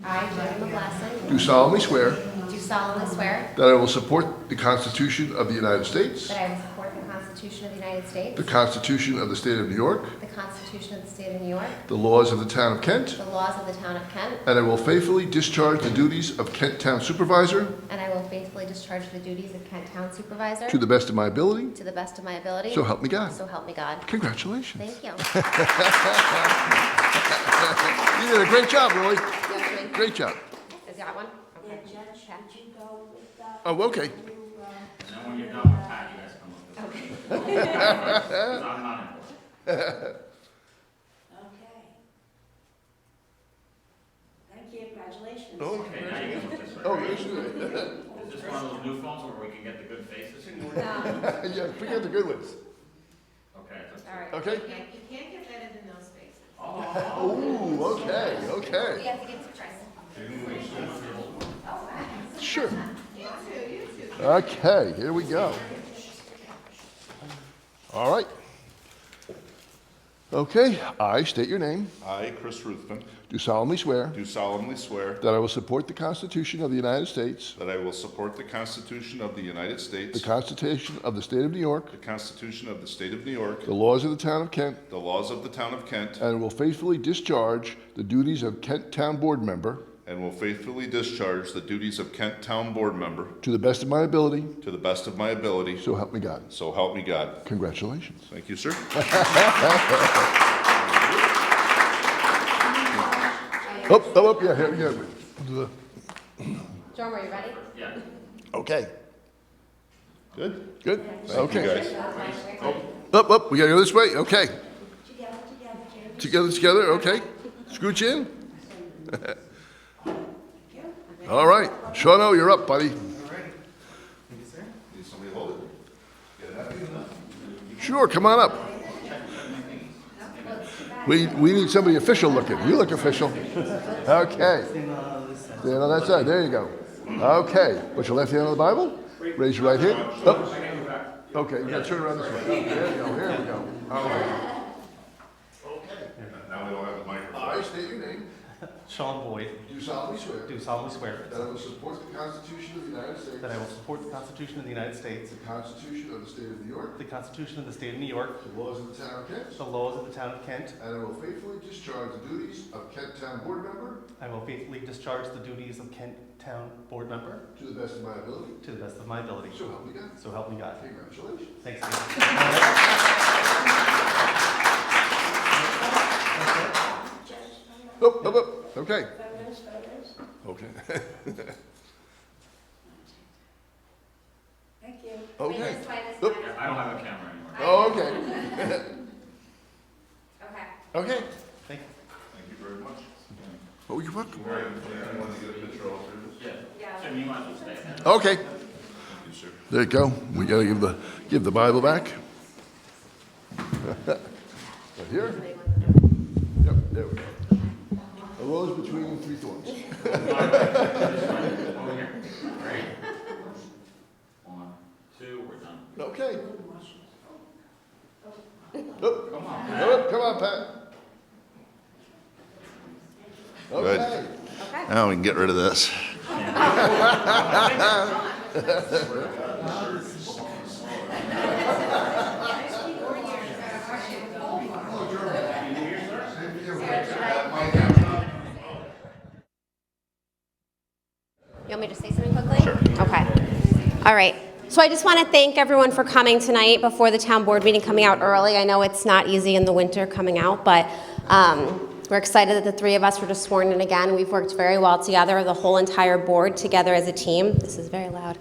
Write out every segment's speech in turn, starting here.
I, Jenny McGlasson, do solemnly swear do solemnly swear that I will support the Constitution of the United States, that I will support the Constitution of the United States, the Constitution of the State of New York, the Constitution of the State of New York, the laws of the Town of Kent, the laws of the Town of Kent, and I will faithfully discharge the duties of Kent Town Supervisor and I will faithfully discharge the duties of Kent Town Supervisor to the best of my ability, to the best of my ability. so help me God. So help me God. Congratulations. Thank you. You did a great job, Roy. Yes, Great job. Is that one? Yeah, Okay. Judge, would you go with the... Oh, okay. new, And then when you're done with Pat, you guys come up with this. Okay. Because I'm not important. Okay. Thank you, congratulations. Oh, Okay, now you can look this way. oh, yes, you did. Is this one of those new phones where we can get the good faces? Yeah, forget the good ones. Okay. that's- All right. Okay. You can't get that into those spaces. Oh, Ooh, okay, We okay. have to get some tries. Sure. Okay, here we go. All right. Okay, I state your name, I, Chris Ruthven, do solemnly swear do solemnly swear that I will support the Constitution of the United States, that I will support the Constitution of the United the States, Constitution of the State of New York, the Constitution of the State of New York, the laws of the Town of Kent, the laws of the Town of Kent, and will faithfully discharge the duties of Kent Town Board Member and will faithfully discharge the duties of Kent Town Board Member to the best of my ability, to the best of my ability, so help me God. so help me God. Congratulations. Thank you, sir. Oh, yeah, here we go. John, are you ready? yeah. Okay, Good. good, Thank you, okay. guys. Up, we gotta go this way, okay. Together, Jeremy. Together, okay. Scooch in. All right, Shawno, you're up, buddy. Need somebody to hold it? Get happy enough? Sure, come on up. We need somebody official looking. You look official. Okay. Stand on that side. There you go. Okay. Put your left hand on the Bible. Raise your right hand. Up. Okay, you gotta turn around this way. There you go. Here we go. All right. Now we don't have a microphone. I state your name. Sean Boyd, Do solemnly swear do solemnly swear that I will support the Constitution of the United States, that I will support the Constitution of the United States, the Constitution of the State of New York, the Constitution of the State of New York, the laws of the Town of Kent, the laws of the Town of Kent. and I will faithfully discharge the duties of Kent Town Board Member I will faithfully discharge the duties of Kent Town Board Member to the best of my ability. to the best of my ability. So help me God. So help me God. Congratulations. Thanks. Steve. Up. Okay. Okay. Thank you. Okay. This way, this Oop. way. I don't have a camera anymore. Oh, okay. Okay. Okay. Thank you. Thank you very much. Oh, you're welcome. All right, I want to get a picture of this. Yeah. Jim, you might as well stay there. Okay. Thank you, sir. There you go. We gotta give the Bible back. Right here. Yep, there we go. A rose between three thorns. Over here. Great. 1, 2, we're done. Okay. Come on. Come on, Pat. Good. Okay. Now we can get rid of this. You want me to say something quickly? Sure. Okay. All right. So I just want to thank everyone for coming tonight before the town board meeting, coming out early. I know it's not easy in the winter coming out, but we're excited that the three of us were just sworn in again. We've worked very well together, the whole entire board together as a team. This is very loud.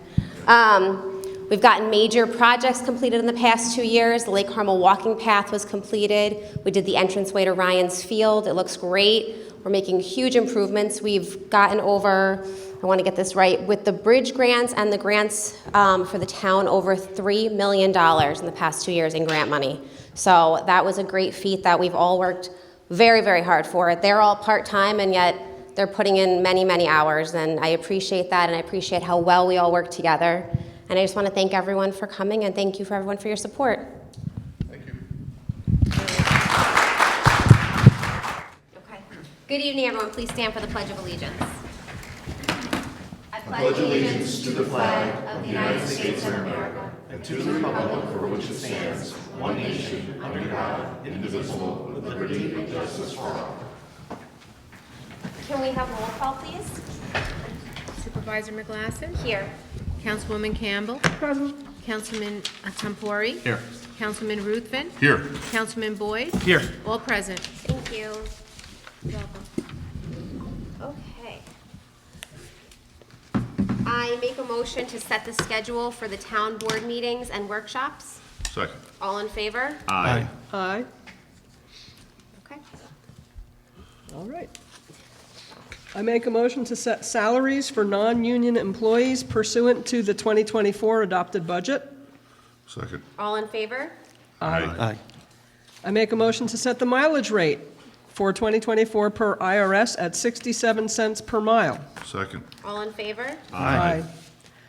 We've gotten major projects completed in the past 2 years. The Lake Carmel walking path was completed. We did the entranceway to Ryan's Field. It looks great. We're making huge improvements. We've gotten over, I want to get this right, with the bridge grants and the grants for the town, over $3 million in the past 2 years in grant money. So that was a great feat that we've all worked very, very hard for. They're all part-time, and yet they're putting in many, many hours, and I appreciate that, and I appreciate how well we all work together. And I just want to thank everyone for coming, and thank you for everyone for your support. Thank you. Okay. Good evening, everyone. Please stand for the Pledge of Allegiance. I pledge allegiance to the flag of the United States of America and to the republic for which it stands, one nation, under God, indivisible, with liberty and justice for all. Can we have roll call, please? Supervisor McGlasson? Here. Councilwoman Campbell? Present. Councilman Tempori? Here. Councilman Ruthven? Here. Councilman Boyd? Here. All present. Thank you. You're welcome. Okay. I make a motion to set the schedule for the town board meetings and workshops. Second. All in favor? Aye. Aye. Okay. All right. I make a motion to set salaries for non-union employees pursuant to the 2024 adopted budget. Second. All in favor? Aye. I make a motion to set the mileage rate for 2024 per IRS at 67 cents per mile. Second. All in favor? Aye.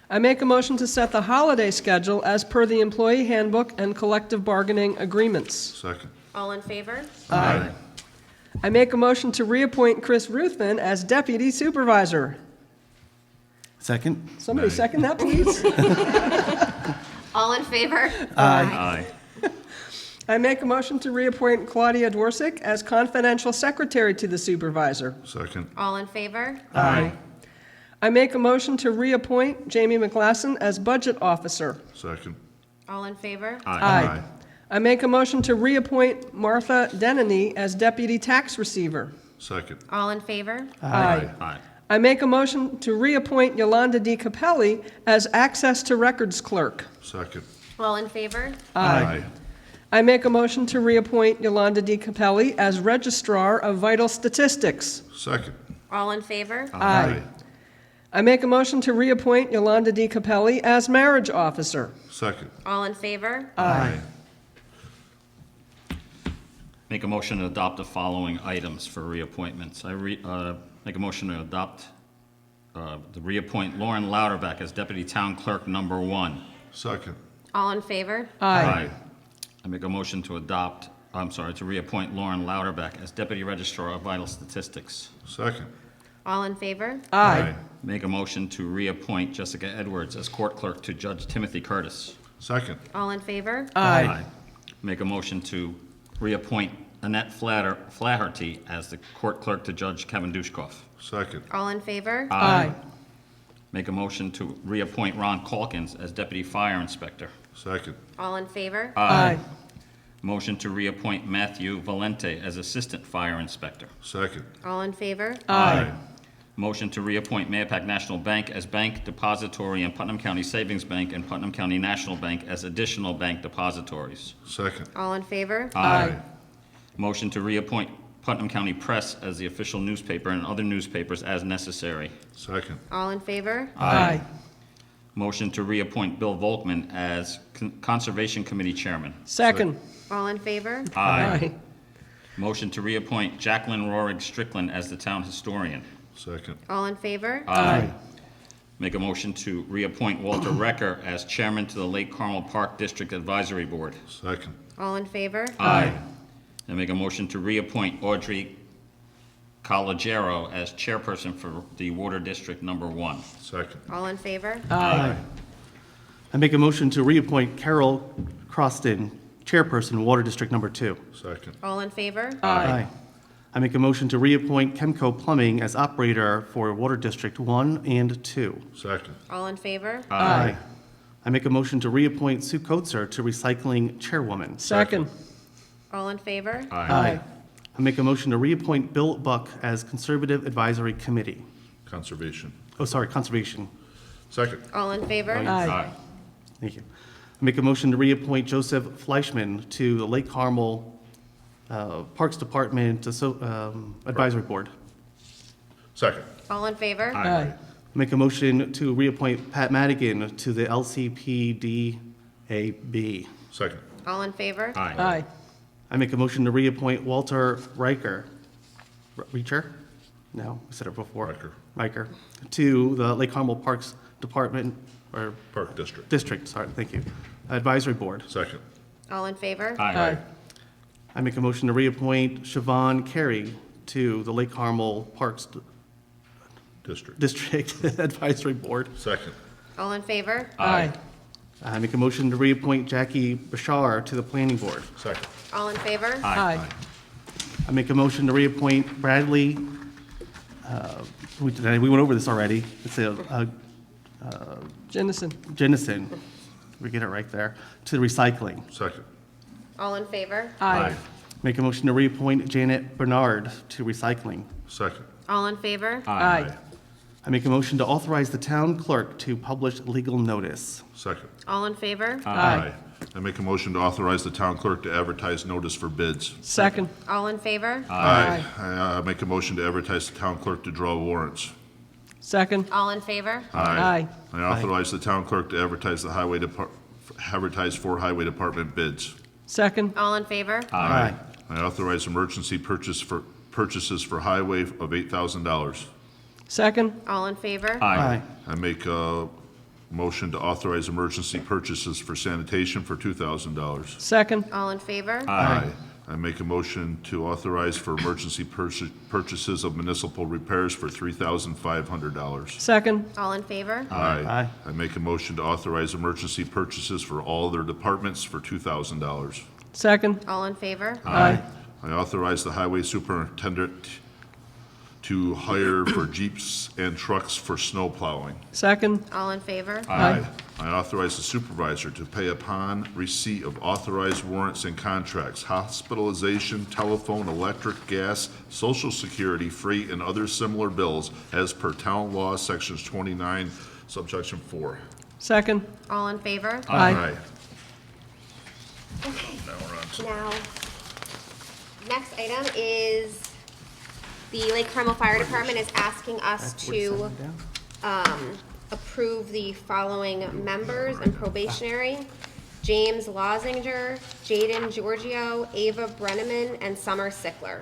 I make a motion to set the holiday schedule as per the employee handbook and collective bargaining agreements. Second. All in favor? Aye. I make a motion to reappoint Chris Ruthven as deputy supervisor. Second? Somebody second that, please? All in favor? Aye. I make a motion to reappoint Claudia Dworsick as confidential secretary to the supervisor. Second. All in favor? Aye. I make a motion to reappoint Jamie McGlasson as budget officer. Second. All in favor? Aye. I make a motion to reappoint Martha Denany as deputy tax receiver. Second. All in favor? Aye. Aye. I make a motion to reappoint Yolanda D. Capelli as access to records clerk. Second. All in favor? Aye. I make a motion to reappoint Yolanda D. Capelli as registrar of vital statistics. Second. All in favor? Aye. I make a motion to reappoint Yolanda D. Capelli as marriage officer. Second. All in favor? Aye. Make a motion to adopt the following items for reappointments. Make a motion to adopt, to reappoint Lauren Louderback as Deputy Town Clerk Number 1. Second. All in favor? Aye. I make a motion to to reappoint Lauren Louderback as Deputy Registrar of Vital Statistics. Second. All in favor? Aye. Make a motion to reappoint Jessica Edwards as Court Clerk to Judge Timothy Curtis. Second. All in favor? Aye. Make a motion to reappoint Annette Flaherty as the Court Clerk to Judge Kevin Dushkoff. Second. All in favor? Aye. Make a motion to reappoint Ron Calkins as Deputy Fire Inspector. Second. All in favor? Aye. Motion to reappoint Matthew Valente as Assistant Fire Inspector. Second. All in favor? Aye. Motion to reappoint Mayapack National Bank as Bank Depository and Putnam County Savings Bank and Putnam County National Bank as additional bank depositories. Second. All in favor? Aye. Motion to reappoint Putnam County Press as the official newspaper and other newspapers as necessary. Second. All in favor? Aye. Motion to reappoint Bill Volkman as Conservation Committee Chairman. Second. All in favor? Aye. Motion to reappoint Jacqueline Rorig Strickland as the Town Historian. Second. All in favor? Aye. Make a motion to reappoint Walter Recker as Chairman to the Lake Carmel Park District Advisory Board. Second. All in favor? Aye. And make a motion to reappoint Audrey Collegiero as Chairperson for the Water District Number 1. Second. All in favor? Aye. I make a motion to reappoint Carol Croston, Chairperson, Water District Number 2. Second. All in favor? Aye. I make a motion to reappoint Chemco Plumbing as operator for Water District 1 and 2. Second. All in favor? Aye. I make a motion to reappoint Sue Coetzer to Recycling Chairwoman. Second. All in favor? Aye. I make a motion to reappoint Bill Buck as Conservative Advisory Committee. Conservation. Conservation. Second. All in favor? Aye. Thank you. I make a motion to reappoint Joseph Fleischman to the Lake Carmel Parks Department Advisory Board. Second. All in favor? Aye. Make a motion to reappoint Pat Madigan to the LCPDAB. Second. All in favor? Aye. I make a motion to reappoint Walter Reacher? No, we said it before. Riker. To the Lake Carmel Parks Department, or Park District. District, sorry, thank you. Advisory Board. Second. All in favor? Aye. I make a motion to reappoint Siobhan Carey to the Lake Carmel Parks District Advisory Board. Second. All in favor? Aye. I make a motion to reappoint Jackie Bashar to the Planning Board. Second. All in favor? Aye. I make a motion to reappoint Bradley, we went over this already. It's Jennison. Jennison, we get it right there, to the recycling. Second. All in favor? Aye. Make a motion to reappoint Janet Bernard to recycling. Second. All in favor? Aye. I make a motion to authorize the town clerk to publish legal notice. Second. All in favor? Aye. I make a motion to authorize the town clerk to advertise notice for bids. Second. All in favor? Aye. I make a motion to advertise the town clerk to draw warrants. Second. All in favor? Aye. I authorize the town clerk to advertise the advertise for highway department bids. Second. All in favor? Aye. I authorize emergency purchases for highway of $8,000. Second. All in favor? Aye. I make a motion to authorize emergency purchases for sanitation for $2,000. Second. All in favor? Aye. I make a motion to authorize for emergency purchases of municipal repairs for $3,500. Second. All in favor? Aye. I make a motion to authorize emergency purchases for all their departments for $2,000. Second. All in favor? Aye. I authorize the highway superintendent to hire for Jeeps and trucks for snow plowing. Second. All in favor? Aye. I authorize the supervisor to pay upon receipt of authorized warrants and contracts, hospitalization, telephone, electric, gas, social security, freight, and other similar bills as per town law, sections 29, subsection 4. Second. All in favor? Aye. Okay. Now we're on to Now, next item is the Lake Carmel Fire Department is asking us to approve the following members and probationary: James Lozinger, Jaden Giorgio, Ava Brenneman, and Summer Sickler.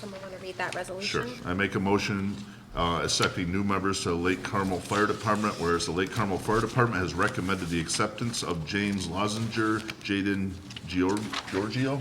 Someone want to read that resolution? Sure. I make a motion accepting new members to the Lake Carmel Fire Department, whereas the Lake Carmel Fire Department has recommended the acceptance of James Lozinger, Jaden Giorgio, Giorgio?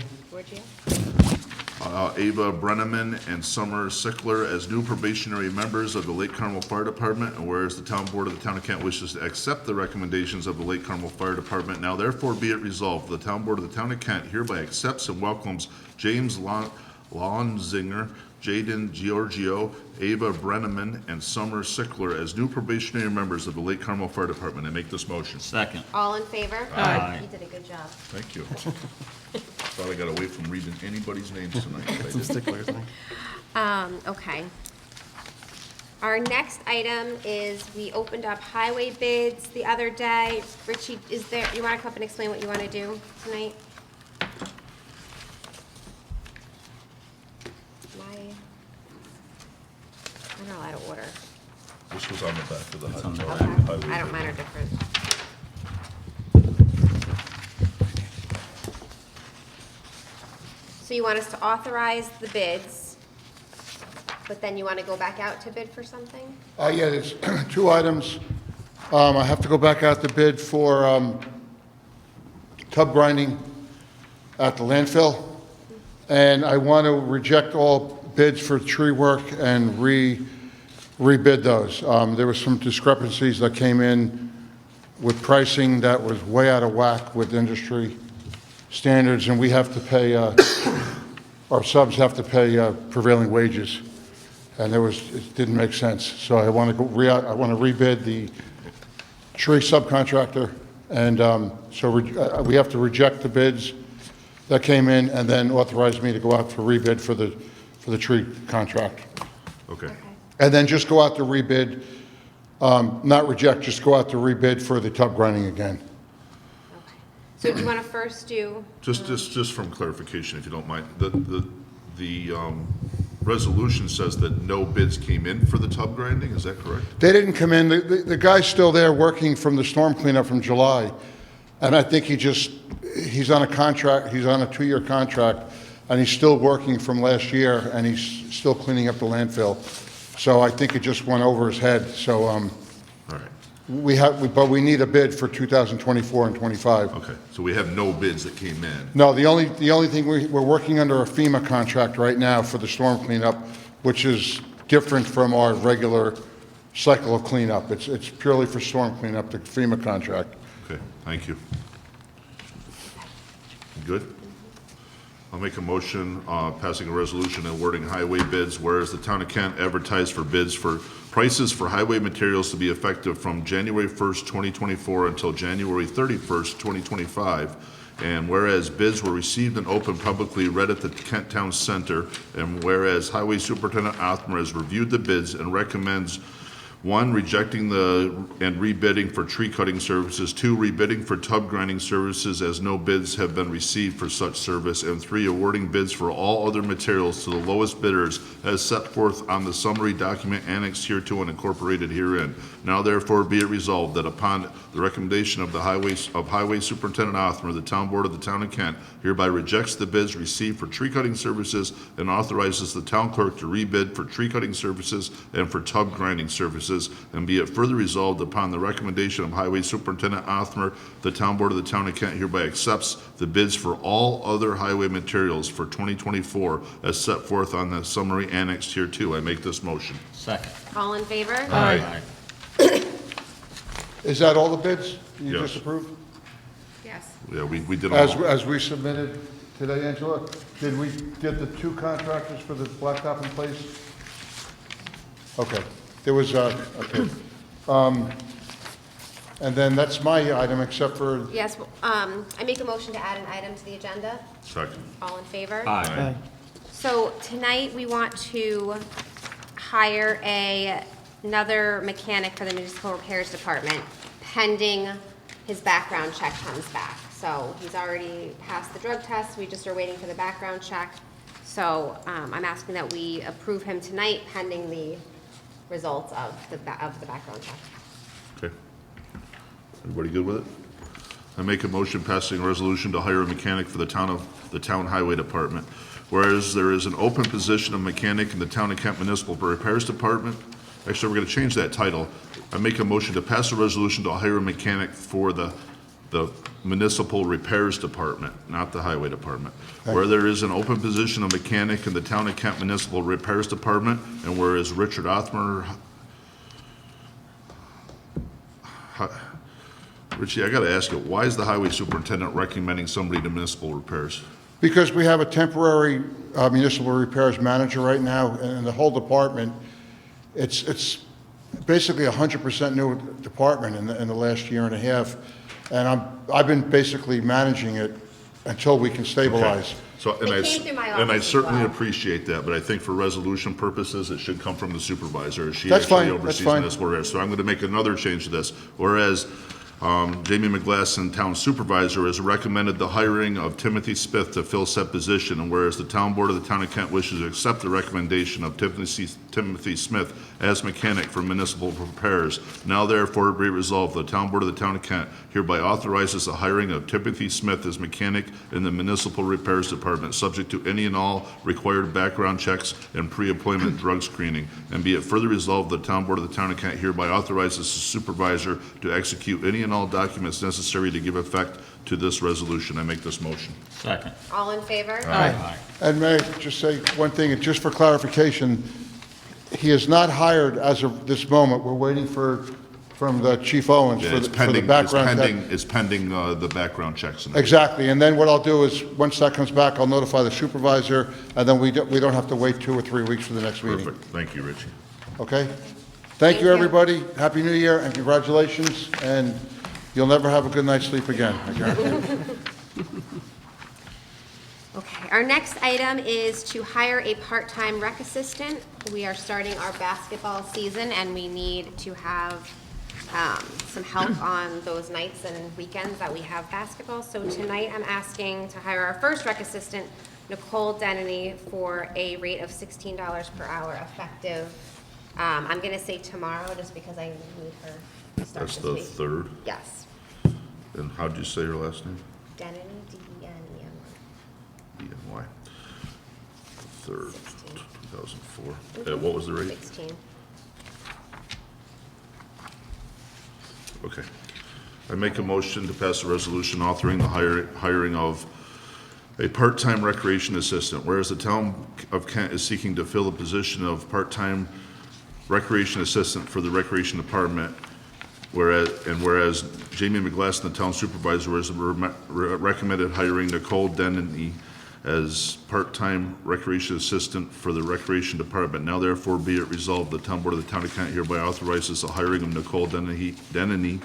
Ava Brenneman, and Summer Sickler as new probationary members of the Lake Carmel Fire Department, and whereas the town board of the town of Kent wishes to accept the recommendations of the Lake Carmel Fire Department, now therefore be it resolved, the town board of the town of Kent hereby accepts and welcomes James Lonzinger, Jaden Giorgio, Ava Brenneman, and Summer Sickler as new probationary members of the Lake Carmel Fire Department. I make this motion. Second. All in favor? Aye. You did a good job. Thank you. Thought I got away from reading anybody's names tonight. but I Some didn't. sticklers. Okay. Our next item is, we opened up highway bids the other day. Richie, you want to come up and explain what you want to do tonight? They're not out of order. This was on the back of the on the highway. I don't, mine are different. So you want us to authorize the bids, but then you want to go back out to bid for something? Yeah, there's two items. I have to go back out to bid for tub grinding at the landfill. And I want to reject all bids for tree work and rebid those. There were some discrepancies that came in with pricing that was way out of whack with industry standards, and we have to pay, our subs have to pay prevailing wages. And it didn't make sense. So I want to rebid the tree subcontractor, and so we have to reject the bids that came in and then authorize me to go out for rebid for the tree contract. Okay. And then just go out to rebid, not reject, just go out to rebid for the tub grinding again. Okay. So do you want to first do, Just from clarification, if you don't mind, the resolution says that no bids came in for the tub grinding, is that correct? They didn't come in, the guy's still there working from the storm cleanup from July, and I think he's on a contract, he's on a 2-year contract, and he's still working from last year, and he's still cleaning up the landfill. So I think it just went over his head, so, All right. But we need a bid for 2024 and 25. Okay, so we have no bids that came in. No, the only thing, we're working under a FEMA contract right now for the storm cleanup, which is different from our regular cycle of cleanup. It's purely for storm cleanup, the FEMA contract. Okay, thank you. Good? I'll make a motion passing a resolution awarding highway bids, whereas the town of Kent advertised for bids for prices for highway materials to be effective from January 1st, 2024 until January 31st, 2025. And whereas bids were received and opened publicly read at the Kent Town Center, and whereas Highway Superintendent Othmer has reviewed the bids and recommends 1, rejecting and rebidding for tree cutting services, 2, rebidding for tub grinding services as no bids have been received for such service, and 3, awarding bids for all other materials to the lowest bidders as set forth on the summary document annexed hereto and incorporated herein. Now therefore be it resolved that upon the recommendation of the Highway Superintendent Othmer, the Town Board of the Town of Kent hereby rejects the bids received for tree cutting services and authorizes the town clerk to rebid for tree cutting services and for tub grinding services. And be it further resolved upon the recommendation of Highway Superintendent Othmer, the Town Board of the Town of Kent hereby accepts the bids for all other highway materials for 2024 as set forth on the summary annexed hereto. I make this motion. Second. All in favor? Aye. Is that all the bids you Yes. just approved? Yes. Yeah, we did them all. As we submitted today, Angela? Did we get the 2 contractors for the blacktop in place? Okay. There was, okay. And then that's my item, except for, Yes, I make a motion to add an item to the agenda. Second. All in favor? Aye. So tonight, we want to hire another mechanic for the municipal repairs department pending his background check comes back. So he's already passed the drug test, we just are waiting for the background check. So I'm asking that we approve him tonight pending the results of the background check. Okay. Everybody good with it? I make a motion passing a resolution to hire a mechanic for the town highway department. Whereas there is an open position of mechanic in the Town of Kent Municipal Repairs Department. Actually, we're going to change that title. I make a motion to pass a resolution to hire a mechanic for the Municipal Repairs Department, not the Highway Department. Where there is an open position of mechanic in the Town of Kent Municipal Repairs Department, and whereas Richard Othmer, Richie, I got to ask you, why is the Highway Superintendent recommending somebody to municipal repairs? because we have a temporary municipal repairs manager right now, and the whole department, it's basically a 100% new department in the last year and a half. And I've been basically managing it until we can stabilize. So, It came through my and I office as certainly well. appreciate that, but I think for resolution purposes, it should come from the supervisor. She That's fine, actually that's oversees fine. municipal repairs. So I'm going to make another change to this. Whereas Jamie McGlasson, Town Supervisor, has recommended the hiring of Timothy Smith to fill said position, and whereas the Town Board of the Town of Kent wishes to accept the recommendation of Timothy Smith as mechanic for municipal repairs, now therefore be resolved, the Town Board of the Town of Kent hereby authorizes the hiring of Timothy Smith as mechanic in the Municipal Repairs Department, subject to any and all required background checks and pre-appointment drug screening. And be it further resolved, the Town Board of the Town of Kent hereby authorizes the supervisor to execute any and all documents necessary to give effect to this resolution. I make this motion. Second. All in favor? Aye. And may I just say one thing, and just for clarification, he is not hired as of this moment. We're waiting from the Chief Owens Yeah, for it's the pending, background check. it's pending the background checks. And everything. Exactly, and then what I'll do is, once that comes back, I'll notify the supervisor, and then we don't have to wait 2 or 3 weeks for the next meeting. Perfect. Thank you, Richie. Okay? Thank Thank you, you. everybody. Happy New Year, and congratulations, and you'll never have a good night's sleep again, I guarantee you. Okay, our next item is to hire a part-time rec assistant. We are starting our basketball season, and we need to have some help on those nights and weekends that we have basketball. So tonight, I'm asking to hire our first rec assistant, Nicole Denny, for a rate of $16 per hour effective. I'm going to say tomorrow, just because I need her to start That's this the week. third. Yes, And how'd you say your last name? Denny, D-E-N-E-N. E-N-Y. Third, 16. 2004. What was the rate? 16. Okay. I make a motion to pass a resolution authoring the hiring of a part-time recreation assistant, whereas the town of Kent is seeking to fill the position of part-time recreation assistant for the recreation department, whereas Jamie McGlasson, the town supervisor, has recommended hiring Nicole Denny as part-time recreation assistant for the recreation department. Now therefore be it resolved, the town board of the town of Kent hereby authorizes the hiring of Nicole Denny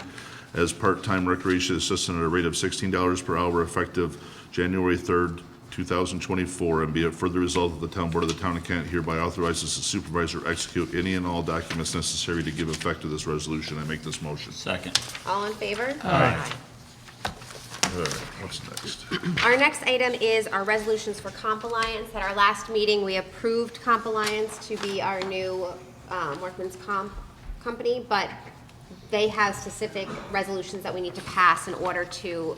as part-time recreation assistant at a rate of $16 per hour effective January 3rd, 2024, and be it further resolved that the town board of the town of Kent hereby authorizes the supervisor to execute any and all documents necessary to give effect to this resolution. I make this motion. Second. All in favor? All right, what's next? Our next item is our resolutions for compliance. At our last meeting, we approved compliance to be our new workman's comp company, but they have specific resolutions that we need to pass in order to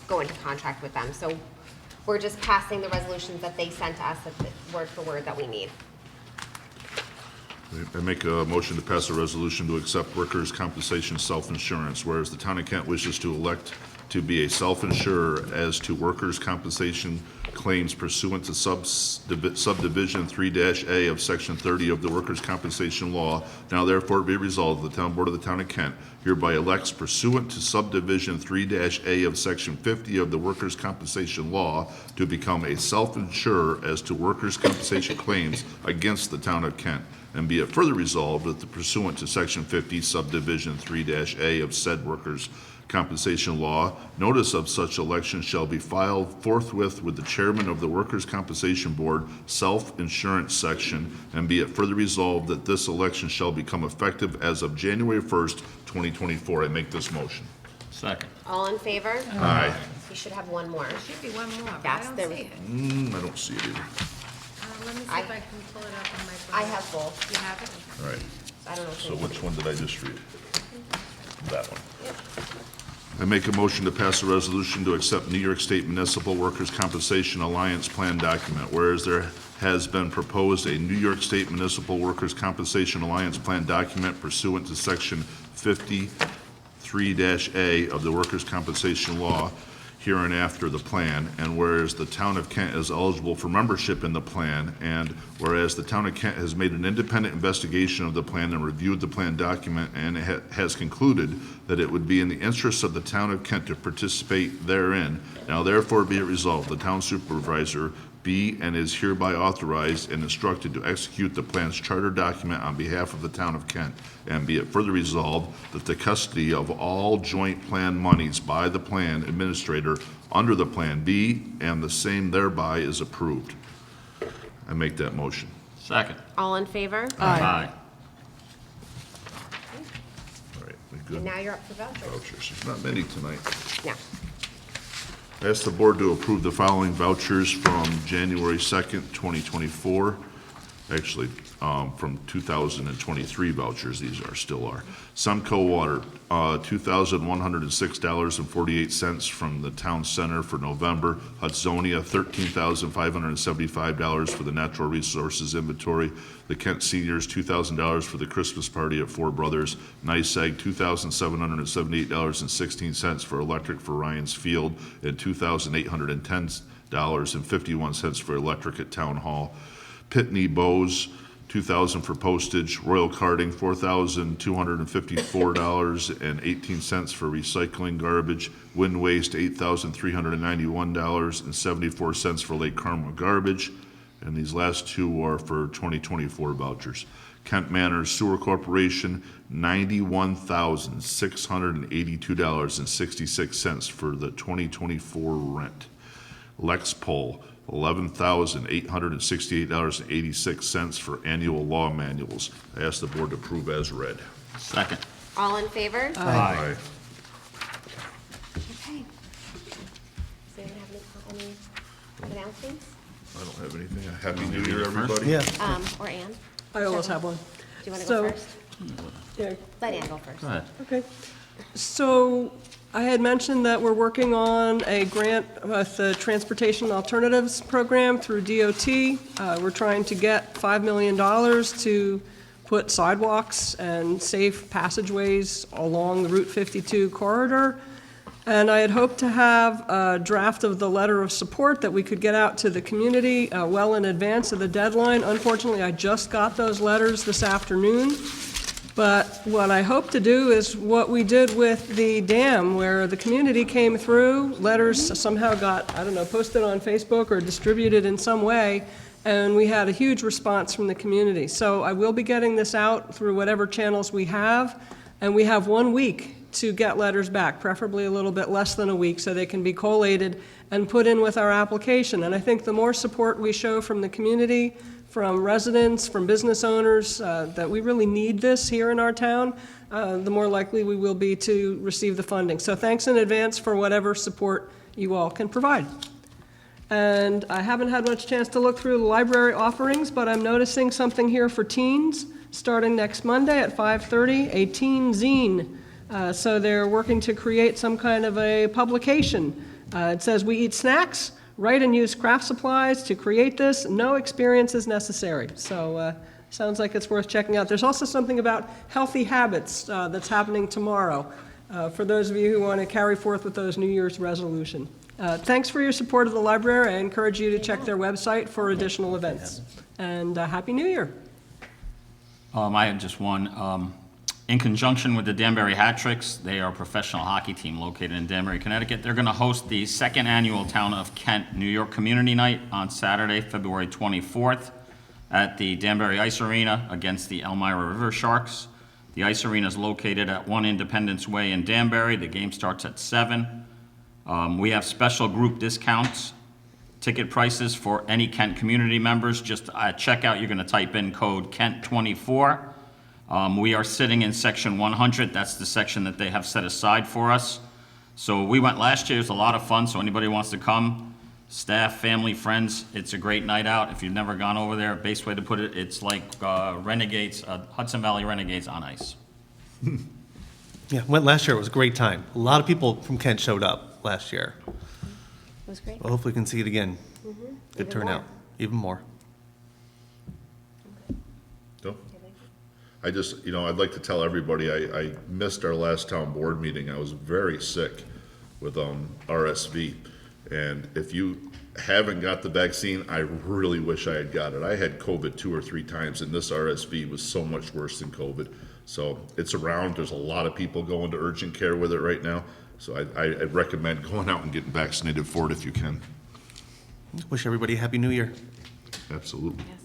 go into contract with them. So we're just passing the resolutions that they sent us, word for word, that we need. I make a motion to pass a resolution to accept workers' compensation self-insurance, whereas the town of Kent wishes to elect to be a self-insurer as to workers' compensation claims pursuant to subdivision 3-A of section 30 of the workers' compensation law. Now therefore be resolved, the town board of the town of Kent hereby elects pursuant to subdivision 3-A of section 50 of the workers' compensation law to become a self-insurer as to workers' compensation claims against the town of Kent. And be it further resolved that the pursuant to section 50 subdivision 3-A of said workers' compensation law, notice of such election shall be filed forthwith with the chairman of the Workers' Compensation Board Self-Insurance Section, and be it further resolved that this election shall become effective as of January 1st, 2024. I make this motion. Second. All in favor? Aye. You should have one more. There should be one more, but Yes, I there don't was- see it. I don't see it either. Let me see if I can pull it up on my phone. I have both. You have it? All right, I don't know if so you- which one did I just read? That one. I make a motion to pass a resolution to accept New York State Municipal Workers' Compensation Alliance Plan document, whereas there has been proposed a New York State Municipal Workers' Compensation Alliance Plan document pursuant to Section 53-A of the Workers' Compensation Law hereinafter the plan, and whereas the town of Kent is eligible for membership in the plan, and whereas the town of Kent has made an independent investigation of the plan and reviewed the plan document and has concluded that it would be in the interests of the town of Kent to participate therein. Now therefore be it resolved, the town supervisor be and is hereby authorized and instructed to execute the plan's charter document on behalf of the town of Kent. And be it further resolved that the custody of all joint plan monies by the plan administrator under the plan be and the same thereby is approved. I make that motion. Second. All in favor? Aye. All right, we And good? now you're up for vouchers. Vouchers, there's not many tonight. No. I ask the board to approve the following vouchers from January 2nd, 2024. Actually, from 2023 vouchers, these still are. Semco Water, $2,106.48 from the town center for November. Hudsonia, $13,575 for the natural resources inventory. The Kent Seniors, $2,000 for the Christmas party at Four Brothers. NYSEG, $2,778.16 for electric for Ryan's Field, and $2,810.51 for electric at Town Hall. Pitney Bowes, $2,000 for postage. Royal Carding, $4,254.18 for recycling garbage. Wind Waste, $8,391.74 for Lake Carmel garbage. And these last two are for 2024 vouchers. Kent Manor Sewer Corporation, $91,682.66 for the 2024 rent. Lexpol, $11,868.86 for annual law manuals. I ask the board to approve as read. Second. All in favor? Aye. Okay. Does anyone have any announcements? I don't have anything. Happy New Year, everybody. Yeah. Or Ann? Do I always have one. you want to So- go first? Yeah, Let Ann go first. Go ahead. okay. So I had mentioned that we're working on a grant with the Transportation Alternatives Program through DOT. We're trying to get $5 million to put sidewalks and safe passageways along the Route 52 corridor. And I had hoped to have a draft of the letter of support that we could get out to the community well in advance of the deadline. Unfortunately, I just got those letters this afternoon. But what I hope to do is what we did with the dam, where the community came through, letters somehow got, I don't know, posted on Facebook or distributed in some way, and we had a huge response from the community. So I will be getting this out through whatever channels we have, and we have 1 week to get letters back, preferably a little bit less than a week, so they can be collated and put in with our application. And I think the more support we show from the community, from residents, from business owners, that we really need this here in our town, the more likely we will be to receive the funding. So thanks in advance for whatever support you all can provide. And I haven't had much chance to look through the library offerings, but I'm noticing something here for teens, starting next Monday at 5:30, a teen zine. So they're working to create some kind of a publication. It says, "We eat snacks, write and use craft supplies to create this. No experience is necessary." So sounds like it's worth checking out. There's also something about healthy habits that's happening tomorrow for those of you who want to carry forth with those New Year's resolution. Thanks for your support of the library. I encourage you to check their website for additional events. And Happy New Year. I have just one. In conjunction with the Danbury Hat Tricks, they are a professional hockey team located in Danbury, Connecticut. They're going to host the second annual Town of Kent New York Community Night on Saturday, February 24th at the Danbury Ice Arena against the Elmira River Sharks. The Ice Arena is located at 1 Independence Way in Danbury. The game starts at 7. We have special group discounts, ticket prices for any Kent community members. Just at checkout, you're going to type in code KENT24. We are sitting in section 100. That's the section that they have set aside for us. So we went last year. It was a lot of fun. So anybody wants to come, staff, family, friends, it's a great night out. If you've never gone over there, best way to put it, it's like Renegades, Hudson Valley Renegades on ice. Yeah, went last year. It was a great time. A lot of people from Kent showed up last year. It was great. Well, hopefully we can see it again. Good Even turnout, more. even more. No? I just, I'd like to tell everybody, I missed our last town board meeting. I was very sick with RSV. And if you haven't got the vaccine, I really wish I had got it. I had COVID 2 or 3 times, and this RSV was so much worse than COVID. So it's around. There's a lot of people going to urgent care with it right now. So I'd recommend going out and getting vaccinated for it if you can. Wish everybody a Happy New Year. Absolutely. Yes.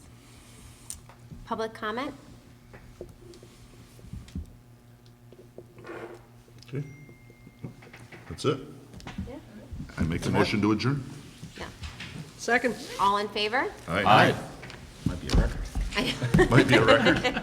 Public comment? Okay. That's it. Yeah. I make a motion to adjourn. Yeah. Second. All in favor? Aye. Might be a record. Might be a record.